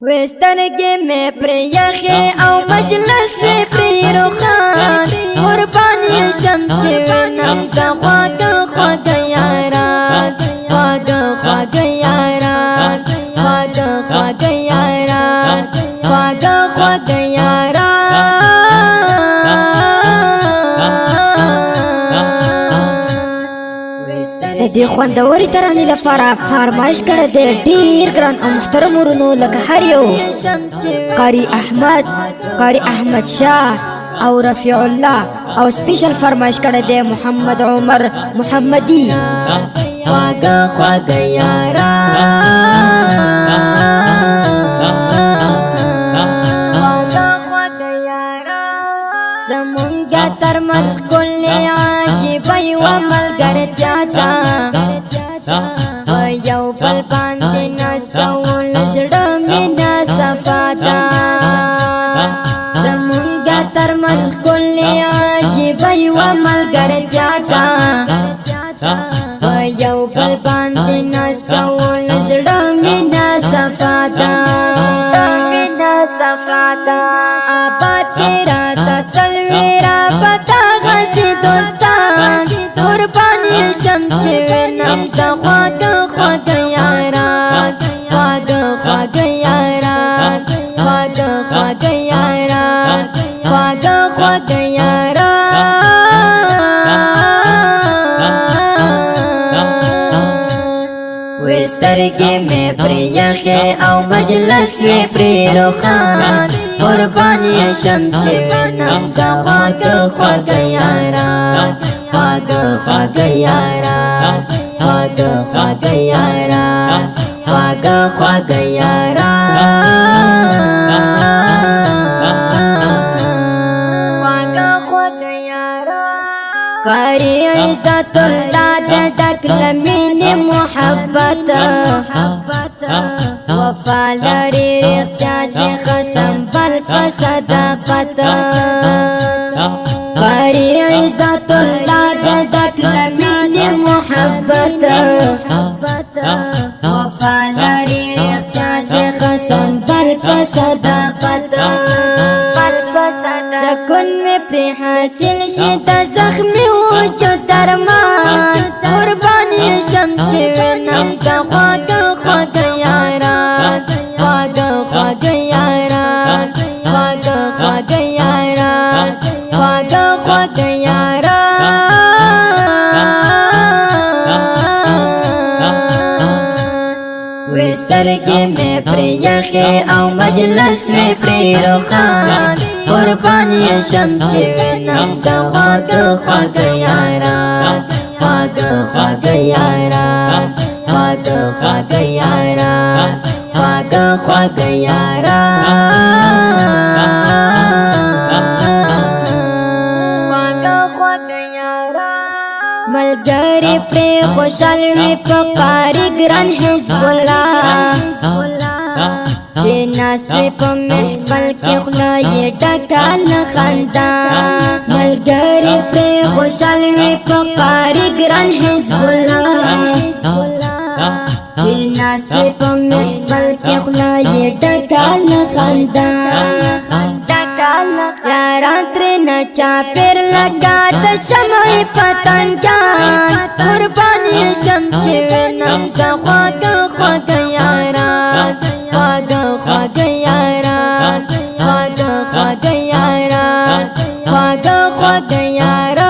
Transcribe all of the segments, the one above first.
وستر के में प्रियखे او मजलस वे प्रियरोखान कुर्बानी शम्च नम ख्वाग ख्वाग यारान ख्वाग ख्वाग यारान ख्वाग ख्वाग यारान ख्वाग ख्वाग यारान دې خوندوري ترانې لپاره فرمایش کړی دی ډیر ګران او محترم ورونو لکه هر یو قاری احمد شاه او رفیع الله او سپیشل فرمایش کړی دی محمد عمر محمدی خواږه خواږه یاران زمونږه ترمنځ ښکلې عجیبه یوه ملګرتیا ده په یو بل باندې ناز کول زړه مینه صفا ده زمونږه ترمنځ ښکلې عجیبه یوه ملګرتیا ده په یو بل باندې ناز کول زړه مینه صفا ده آباد تیرا تا تلویرا پتا غسی دوستان قربانی شمچ ونم سا خواگ خواگ یاران خواگ خواگ یاران خواگ خواگ یاران خواگ خواگ یاران وسترګې مې پریخې او مجلس وی پریروخان قربانی شمچ ونم سا خواگ خواگ یاران خواگ خواگ یاران خواگ خواگ یاران خواگ خواگ قاری عزت اللہ دے ڈکل مین محبت وفا لری اختیاج خسم بل صداقت قاری عزت اللہ دے ڈکل مین محبت وفا لری اختیاج خسم بل صداقت سکون میں پری حاصل شد زخمی وجود درمان قربانی شمچ ونم سا خواگ خواگ یاران خواگ خواگ یاران خواگ خواگ یاران خواگ خواگ یاران وسترګې مې پریخې او مجلس مې پریروخان قربانی شمچ ونم سا خواگ خواگ یاران خواگ خواگ یاران خواگ خواگ یاران خواگ خواگ یاران ملګری پرې خوشحال وي په قاری ګران حزب الله چې ناست وي په محفل کې خوله یې ډکه له خندا ملګری پرې خوشحال وي په قاری ګران حزب الله چې ناست وي په محفل کې خوله یې ډکه له خندا یاران ترېنه چاپېر لګا د شمعې پتنګان قرباني شمچ ونم زه خواږه خواږه یاران خواږه خواږه یاران خواږه خواږه یاران خواږه خواږه یاران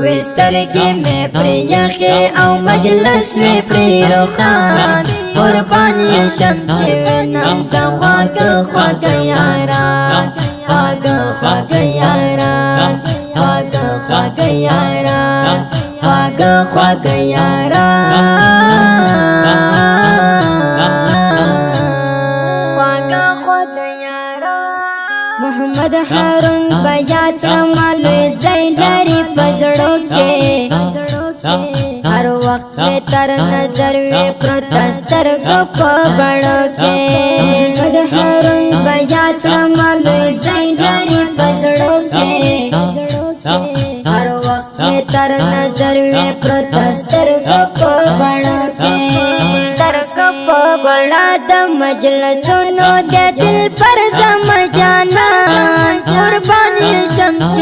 وسترګې مې پریخې او مجلس وی پریروخان قربانی شمچ ونم زه خواږه خواږه یاران خواږه خواږه یاران خواږه خواږه یاران خواږه خواږه یاران محمد هارون بیات رمالوی زیداری پزړو کې ہر وقت میں تر نظر وی پروتستر کو بڑو کے محمد هارون بیات رمالوی زیداری پزړو کې ہر وقت में तर नजर में प्रोतस्तर को बड़ा के तर को बड़ा दम मजलिस सुनो दे दिल पर समझाना कुर्बानी शम्स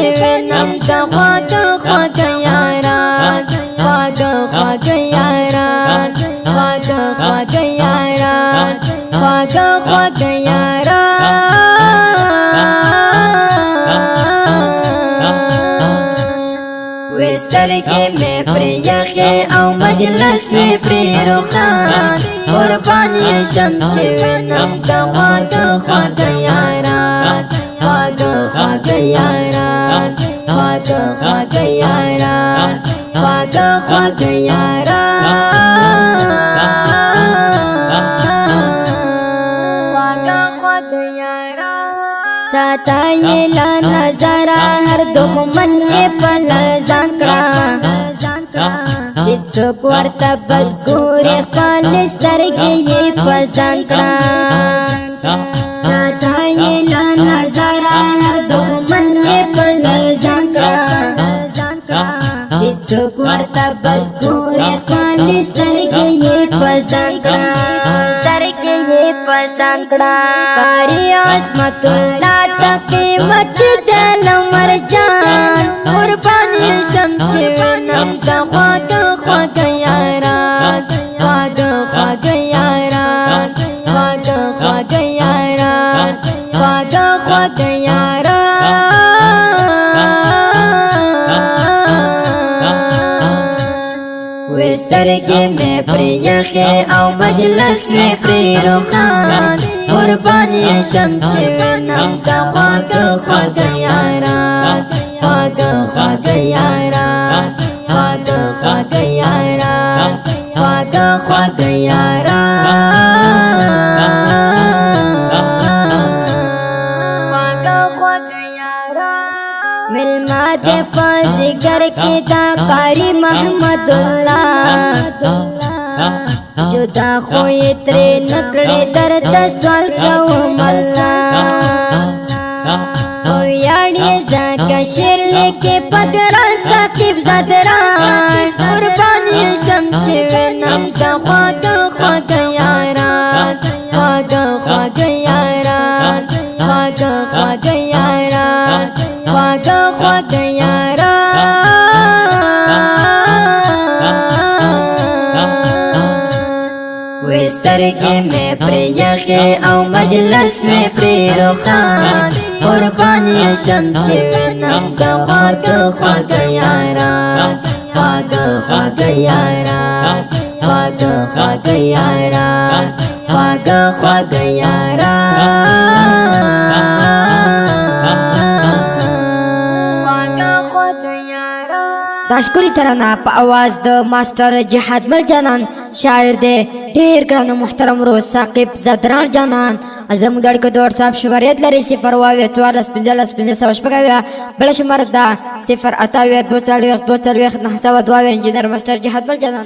नम ख्वाग ख्वाग यारान ख्वाग ख्वाग यारान ख्वाग ख्वाग यारान ख्वाग ख्वाग यारान विस्तर के में प्रियखे औ मजलिस में प्रियरुखान कुर्बानी शम्स नम ख्वाग ख्वाग यारान ख्वाग ख्वाग यारान ख्वाग ख्वाग यारान ख्वाग ख्वाग यारान ख्वाग ख्वाग यारान साता ये ला नजारा हर दुश्मन ये पलर जांकड़ा जिसको करता बदगुरे खालिस तरके ये पसंदड़ा साता ये ला नजारा हर दुश्मन ये पलर जांकड़ा जिसको करता बदगुरे खालिस तरके ये पसंदड़ा तरके ये पसंदड़ा कारी आसमतुल्लाह कीमत दिल मरजान कुर्बानी शम्स नम ख्वाग ख्वाग यारान ख्वाग ख्वाग यारान ख्वाग ख्वाग यारान ख्वाग ख्वाग यारान विस्तर के में प्रियखे औ मजलिस में प्रियरुखान कुर्बानी शम्स नम ख्वाग ख्वाग यारान ख्वाग ख्वाग यारान ख्वाग ख्वाग यारान ख्वाग ख्वाग यारान ख्वाग ख्वाग यारान मिलमा दे पाज़िगर की दाकारी महमदुल्लाह जुदा खोए त्रे नकड़े दर्द स्वाल कऊ मल्ला याड़ी जाका शेर लेके पदरान साकिब ज़दरान कुर्बानी शम्स नम ख्वाग ख्वाग यारान ख्वाग ख्वाग यारान ख्वाग ख्वाग यारान ख्वाग ख्वाग यारान विस्तर के में प्रियखे औ मजलिस में प्रियरुखान कुर्बानी शम्स नम ख्वाग ख्वाग यारान ख्वाग ख्वाग यारान ख्वाग ख्वाग यारान ख्वाग ख्वाग यारान ताशकुरी तराना पा आवाज द मास्टर जिहाद मल जानन शायर दे ढेर ग्रान मुहतरम रोज साकिब ज़दरान जानन अजम गढ़ के दौर साहब शुमारियत लरी 0 वावे 44 50 50 शपगाव्या बड़ा शुमार दा 0 28 2 2 9 2 इंजीनियर मास्टर जिहाद मल जानन।